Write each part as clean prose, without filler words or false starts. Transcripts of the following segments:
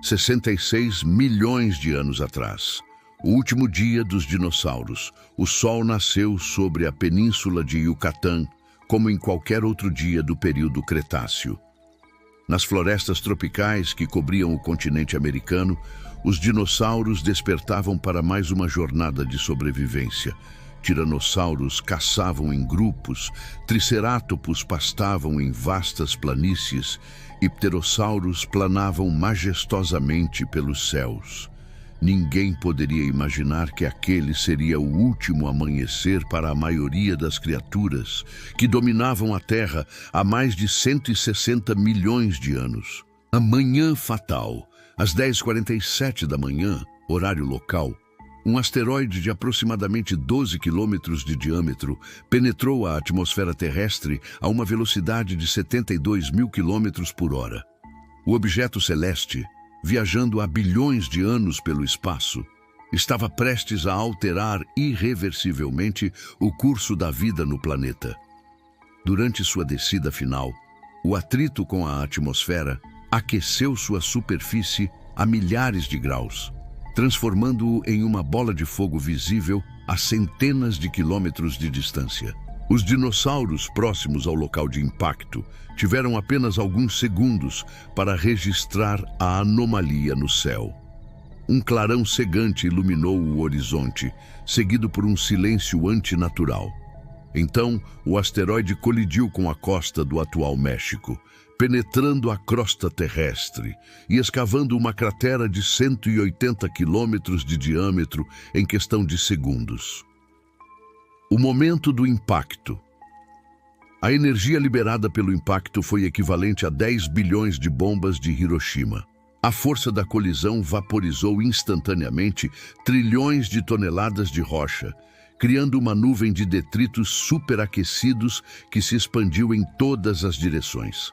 66 milhões de anos atrás. O último dia dos dinossauros. O Sol nasceu sobre a península de Yucatán, como em qualquer outro dia do período Cretáceo. Nas florestas tropicais que cobriam o continente americano, os dinossauros despertavam para mais uma jornada de sobrevivência. Tiranossauros caçavam em grupos, tricerátops pastavam em vastas planícies e pterossauros planavam majestosamente pelos céus. Ninguém poderia imaginar que aquele seria o último amanhecer para a maioria das criaturas que dominavam a Terra há mais de 160 milhões de anos. A manhã fatal, às 10h47 da manhã, horário local, um asteroide de aproximadamente 12 quilômetros de diâmetro penetrou a atmosfera terrestre a uma velocidade de 72 mil quilômetros por hora. O objeto celeste, viajando há bilhões de anos pelo espaço, estava prestes a alterar irreversivelmente o curso da vida no planeta. Durante sua descida final, o atrito com a atmosfera aqueceu sua superfície a milhares de graus, transformando-o em uma bola de fogo visível a centenas de quilômetros de distância. Os dinossauros próximos ao local de impacto tiveram apenas alguns segundos para registrar a anomalia no céu. Um clarão cegante iluminou o horizonte, seguido por um silêncio antinatural. Então, o asteroide colidiu com a costa do atual México, penetrando a crosta terrestre e escavando uma cratera de 180 quilômetros de diâmetro em questão de segundos. O momento do impacto. A energia liberada pelo impacto foi equivalente a 10 bilhões de bombas de Hiroshima. A força da colisão vaporizou instantaneamente trilhões de toneladas de rocha, criando uma nuvem de detritos superaquecidos que se expandiu em todas as direções.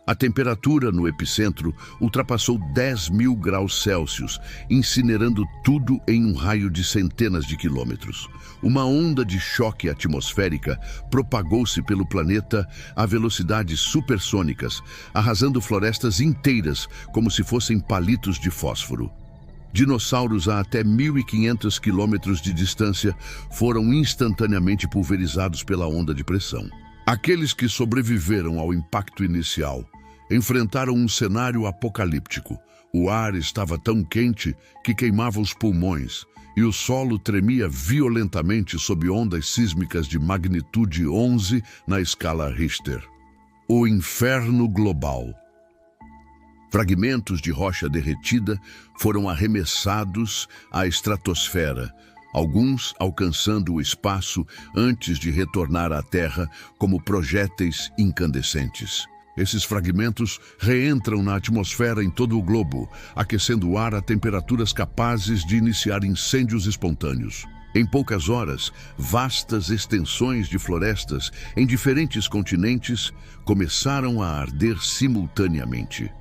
A temperatura no epicentro ultrapassou 10 mil graus Celsius, incinerando tudo em um raio de centenas de quilômetros. Uma onda de choque atmosférica propagou-se pelo planeta a velocidades supersônicas, arrasando florestas inteiras como se fossem palitos de fósforo. Dinossauros a até 1.500 quilômetros de distância foram instantaneamente pulverizados pela onda de pressão. Aqueles que sobreviveram ao impacto inicial enfrentaram um cenário apocalíptico. O ar estava tão quente que queimava os pulmões e o solo tremia violentamente sob ondas sísmicas de magnitude 11 na escala Richter. O inferno global. Fragmentos de rocha derretida foram arremessados à estratosfera, alguns alcançando o espaço antes de retornar à Terra como projéteis incandescentes. Esses fragmentos reentram na atmosfera em todo o globo, aquecendo o ar a temperaturas capazes de iniciar incêndios espontâneos. Em poucas horas, vastas extensões de florestas em diferentes continentes começaram a arder simultaneamente.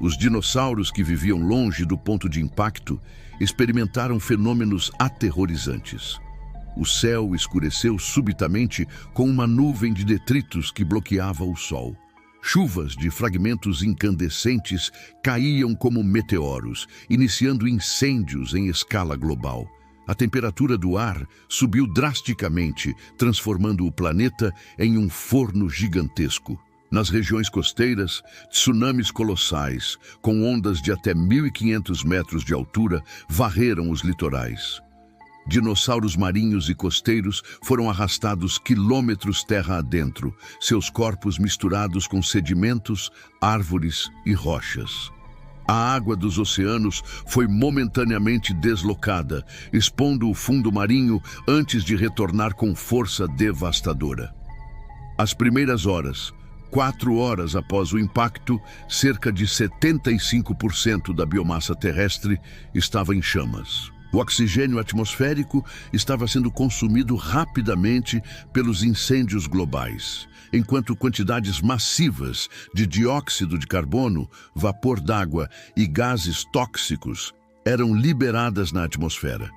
Os dinossauros que viviam longe do ponto de impacto experimentaram fenômenos aterrorizantes. O céu escureceu subitamente com uma nuvem de detritos que bloqueava o sol. Chuvas de fragmentos incandescentes caíam como meteoros, iniciando incêndios em escala global. A temperatura do ar subiu drasticamente, transformando o planeta em um forno gigantesco. Nas regiões costeiras, tsunamis colossais, com ondas de até 1.500 metros de altura, varreram os litorais. Dinossauros marinhos e costeiros foram arrastados quilômetros terra adentro, seus corpos misturados com sedimentos, árvores e rochas. A água dos oceanos foi momentaneamente deslocada, expondo o fundo marinho antes de retornar com força devastadora. As primeiras horas, 4 horas após o impacto, cerca de 75% da biomassa terrestre estava em chamas. O oxigênio atmosférico estava sendo consumido rapidamente pelos incêndios globais, enquanto quantidades massivas de dióxido de carbono, vapor d'água e gases tóxicos eram liberadas na atmosfera.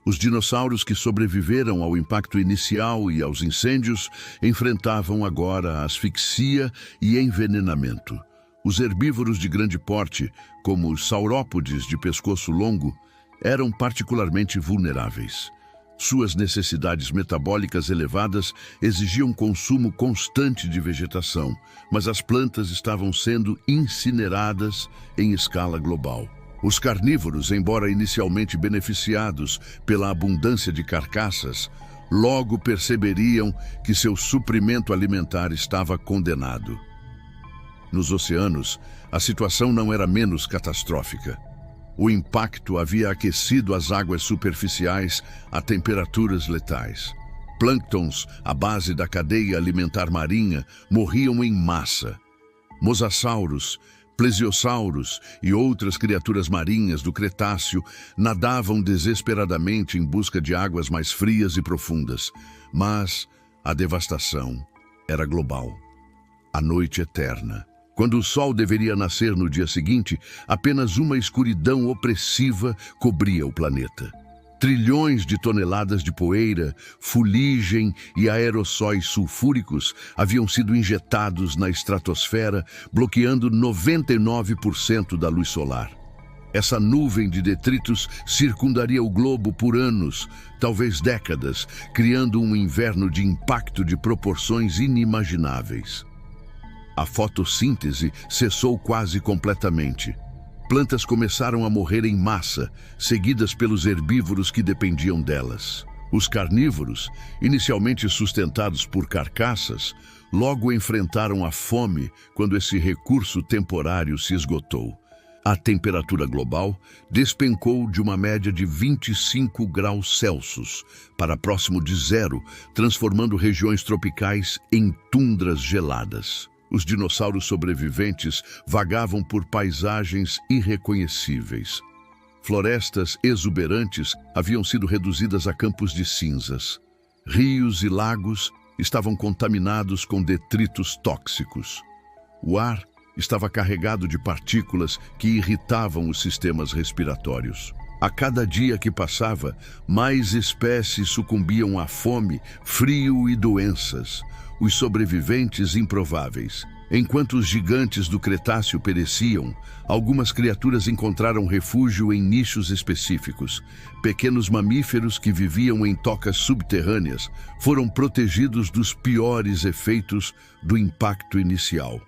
Os dinossauros que sobreviveram ao impacto inicial e aos incêndios enfrentavam agora a asfixia e envenenamento. Os herbívoros de grande porte, como os saurópodes de pescoço longo, eram particularmente vulneráveis. Suas necessidades metabólicas elevadas exigiam consumo constante de vegetação, mas as plantas estavam sendo incineradas em escala global. Os carnívoros, embora inicialmente beneficiados pela abundância de carcaças, logo perceberiam que seu suprimento alimentar estava condenado. Nos oceanos, a situação não era menos catastrófica. O impacto havia aquecido as águas superficiais a temperaturas letais. Plânctons, à base da cadeia alimentar marinha, morriam em massa. Mosasauros, plesiosauros e outras criaturas marinhas do Cretáceo nadavam desesperadamente em busca de águas mais frias e profundas. Mas a devastação era global. A noite eterna. Quando o sol deveria nascer no dia seguinte, apenas uma escuridão opressiva cobria o planeta. Trilhões de toneladas de poeira, fuligem e aerossóis sulfúricos haviam sido injetados na estratosfera, bloqueando 99% da luz solar. Essa nuvem de detritos circundaria o globo por anos, talvez décadas, criando um inverno de impacto de proporções inimagináveis. A fotossíntese cessou quase completamente. Plantas começaram a morrer em massa, seguidas pelos herbívoros que dependiam delas. Os carnívoros, inicialmente sustentados por carcaças, logo enfrentaram a fome quando esse recurso temporário se esgotou. A temperatura global despencou de uma média de 25 graus Celsius para próximo de zero, transformando regiões tropicais em tundras geladas. Os dinossauros sobreviventes vagavam por paisagens irreconhecíveis. Florestas exuberantes haviam sido reduzidas a campos de cinzas. Rios e lagos estavam contaminados com detritos tóxicos. O ar estava carregado de partículas que irritavam os sistemas respiratórios. A cada dia que passava, mais espécies sucumbiam à fome, frio e doenças. Os sobreviventes improváveis. Enquanto os gigantes do Cretáceo pereciam, algumas criaturas encontraram refúgio em nichos específicos. Pequenos mamíferos que viviam em tocas subterrâneas foram protegidos dos piores efeitos do impacto inicial.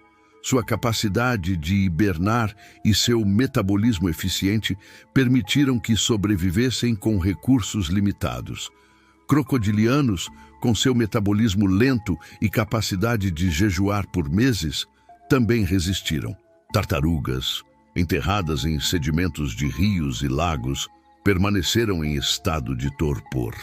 Sua capacidade de hibernar e seu metabolismo eficiente permitiram que sobrevivessem com recursos limitados. Crocodilianos, com seu metabolismo lento e capacidade de jejuar por meses, também resistiram. Tartarugas, enterradas em sedimentos de rios e lagos, permaneceram em estado de torpor.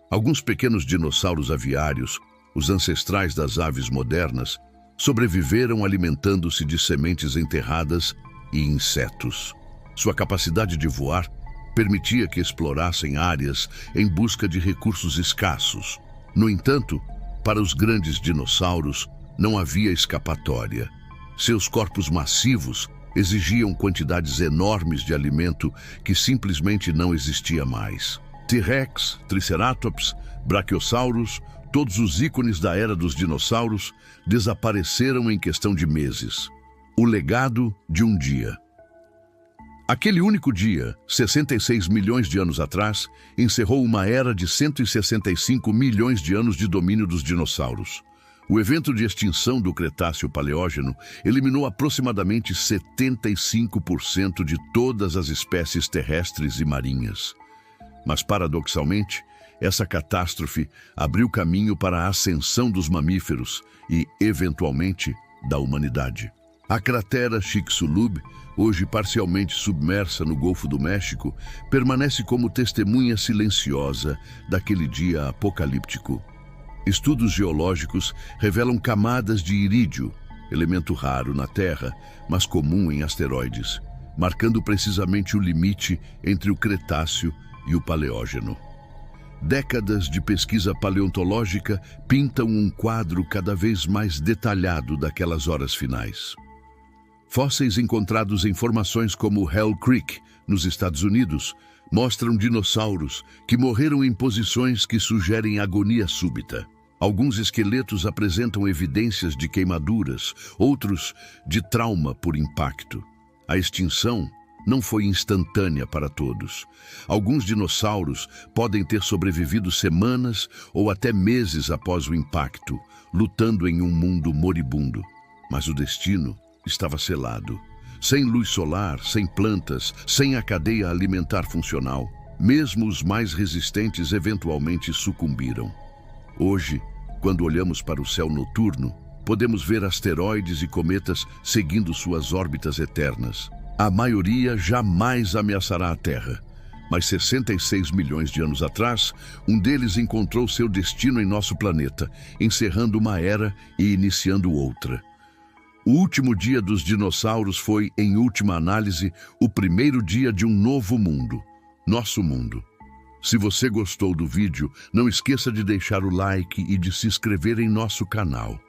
Alguns pequenos dinossauros aviários, os ancestrais das aves modernas, sobreviveram alimentando-se de sementes enterradas e insetos. Sua capacidade de voar permitia que explorassem áreas em busca de recursos escassos. No entanto, para os grandes dinossauros, não havia escapatória. Seus corpos massivos exigiam quantidades enormes de alimento que simplesmente não existia mais. T-Rex, Triceratops, Brachiosaurus, todos os ícones da era dos dinossauros desapareceram em questão de meses. O legado de um dia. Aquele único dia, 66 milhões de anos atrás, encerrou uma era de 165 milhões de anos de domínio dos dinossauros. O evento de extinção do Cretáceo-Paleógeno eliminou aproximadamente 75% de todas as espécies terrestres e marinhas. Mas, paradoxalmente, essa catástrofe abriu caminho para a ascensão dos mamíferos e, eventualmente, da humanidade. A cratera Chicxulub, hoje parcialmente submersa no Golfo do México, permanece como testemunha silenciosa daquele dia apocalíptico. Estudos geológicos revelam camadas de irídio, elemento raro na Terra, mas comum em asteroides, marcando precisamente o limite entre o Cretáceo e o Paleógeno. Décadas de pesquisa paleontológica pintam um quadro cada vez mais detalhado daquelas horas finais. Fósseis encontrados em formações como Hell Creek, nos Estados Unidos, mostram dinossauros que morreram em posições que sugerem agonia súbita. Alguns esqueletos apresentam evidências de queimaduras, outros de trauma por impacto. A extinção não foi instantânea para todos. Alguns dinossauros podem ter sobrevivido semanas ou até meses após o impacto, lutando em um mundo moribundo. Mas o destino estava selado. Sem luz solar, sem plantas, sem a cadeia alimentar funcional, mesmo os mais resistentes eventualmente sucumbiram. Hoje, quando olhamos para o céu noturno, podemos ver asteroides e cometas seguindo suas órbitas eternas. A maioria jamais ameaçará a Terra, mas 66 milhões de anos atrás, um deles encontrou seu destino em nosso planeta, encerrando uma era e iniciando outra. O último dia dos dinossauros foi, em última análise, o primeiro dia de um novo mundo, nosso mundo. Se você gostou do vídeo, não esqueça de deixar o like e de se inscrever em nosso canal.